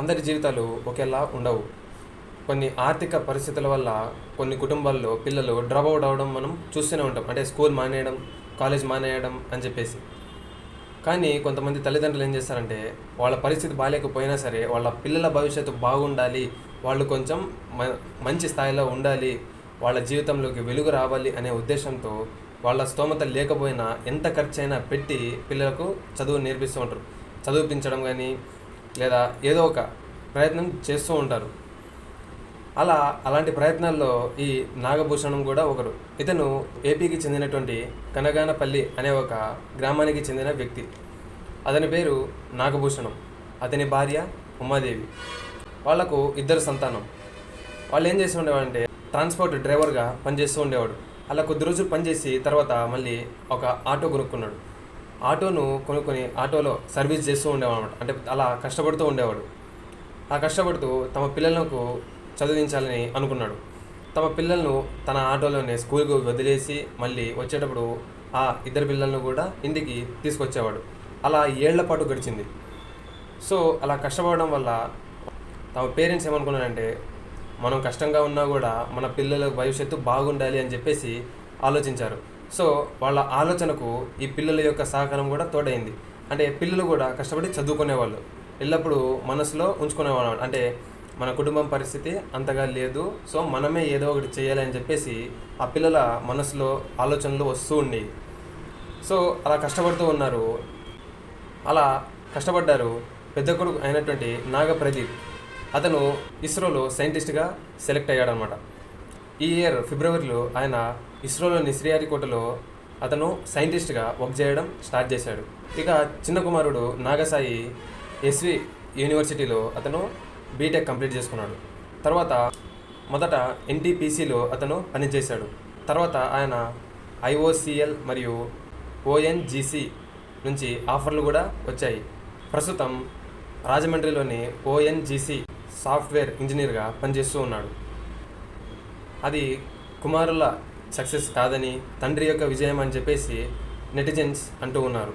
అందరి జీవితాలు ఒకేలా ఉండవు. కొన్ని ఆర్థిక పరిస్థితుల వల్ల కొన్ని కుటుంబాల్లో పిల్లలు డ్రాప్ అవుట్ అవ్వడం మనం చూస్తూనే ఉంటాం. అంటే స్కూల్ మానేయడం, కాలేజ్ మానేయడం అని చెప్పేసి. కానీ కొంతమంది తల్లిదండ్రులు ఏం చేస్తారంటే వాళ్ళ పరిస్థితి బాగాలేకపోయినా సరే వాళ్ళ పిల్లల భవిష్యత్తు బాగుండాలి, వాళ్ళు కొంచెం మంచి స్థాయిలో ఉండాలి, వాళ్ళ జీవితంలోకి వెలుగు రావాలి అనే ఉద్దేశంతో వాళ్ళ స్తోమత లేకపోయినా ఎంత ఖర్చైనా పెట్టి పిల్లలకు చదువు నేర్పిస్తూ ఉంటారు. చదివించడం కానీ లేదా ఏదో ఒక ప్రయత్నం చేస్తూ ఉంటారు. అలాంటి ప్రయత్నాల్లో ఈ నాగభూషణం కూడా ఒకరు. ఇతను ఏపీకి చెందినటువంటి కనగానపల్లి అనే ఒక గ్రామానికి చెందిన వ్యక్తి. అతని పేరు నాగభూషణం. అతని భార్య ఉమాదేవి. వాళ్లకు 2 సంతానం. వాళ్ళు ఏం చేస్తూ ఉండేవాడంటే ట్రాన్స్పోర్ట్ డ్రైవర్గా పనిచేస్తూ ఉండేవాడు. అలా కొద్ది రోజులు పనిచేసి తర్వాత మళ్ళీ ఒక ఆటో కొనుక్కున్నాడు. ఆటోను కొనుక్కొని ఆటోలో సర్వీస్ చేస్తూ ఉండేవాడు అనమాట. అంటే అలా కష్టపడుతూ ఉండేవాడు. ఆ కష్టపడుతూ తమ పిల్లలకు చదివించాలని అనుకున్నాడు. తమ పిల్లలను తన ఆటోలోనే స్కూల్కి వదిలేసి మళ్ళీ వచ్చేటప్పుడు ఆ 2 పిల్లలను కూడా ఇంటికి తీసుకొచ్చేవాడు. అలా ఏళ్ల పాటు గడిచింది. సో అలా కష్టపడడం వల్ల తమ పేరెంట్స్ ఏమనుకున్నారంటే మనం కష్టంగా ఉన్నా కూడా మన పిల్లల భవిష్యత్తు బాగుండాలి అని చెప్పేసి ఆలోచించారు. సో వాళ్ళ ఆలోచనకు ఈ పిల్లల యొక్క సహకారం కూడా తోడైంది. అంటే పిల్లలు కూడా కష్టపడి చదువుకునేవాళ్ళు, ఎల్లప్పుడూ మనసులో ఉంచుకునేవాళ్ళు. అంటే మన కుటుంబం పరిస్థితి అంతగా లేదు, సో మనమే ఏదో ఒకటి చేయాలి అని చెప్పేసి ఆ పిల్లల మనసులో ఆలోచనలు వస్తూ ఉండేవి. సో అలా కష్టపడుతూ ఉన్నారు. అలా కష్టపడ్డారు. పెద్ద కొడుకు అయినటువంటి నాగప్రదీప్, అతను ఇస్రోలో సైంటిస్ట్గా సెలెక్ట్ అయ్యాడనమాట. ఈ ఇయర్ ఫిబ్రవరిలో ఆయన ఇస్రోలోని శ్రీహరికోటలో అతను సైంటిస్ట్గా వర్క్ చేయడం స్టార్ట్ చేశాడు. ఇక చిన్న కుమారుడు నాగసాయి ఎస్వి యూనివర్సిటీలో అతను బీటెక్ కంప్లీట్ చేసుకున్నాడు. తర్వాత మొదట ఎన్టీపీసీలో అతను పనిచేశాడు. తర్వాత ఆయన ఐఓసిఎల్ మరియు ఓఎన్జీసీ నుంచి ఆఫర్లు కూడా వచ్చాయి. ప్రస్తుతం రాజమండ్రిలోని ఓఎన్జీసీ సాఫ్ట్వేర్ ఇంజనీర్గా పనిచేస్తూ ఉన్నాడు. అది కుమారుల సక్సెస్ కాదని తండ్రి యొక్క విజయం అని చెప్పేసి నెటిజన్స్ అంటూ ఉన్నారు.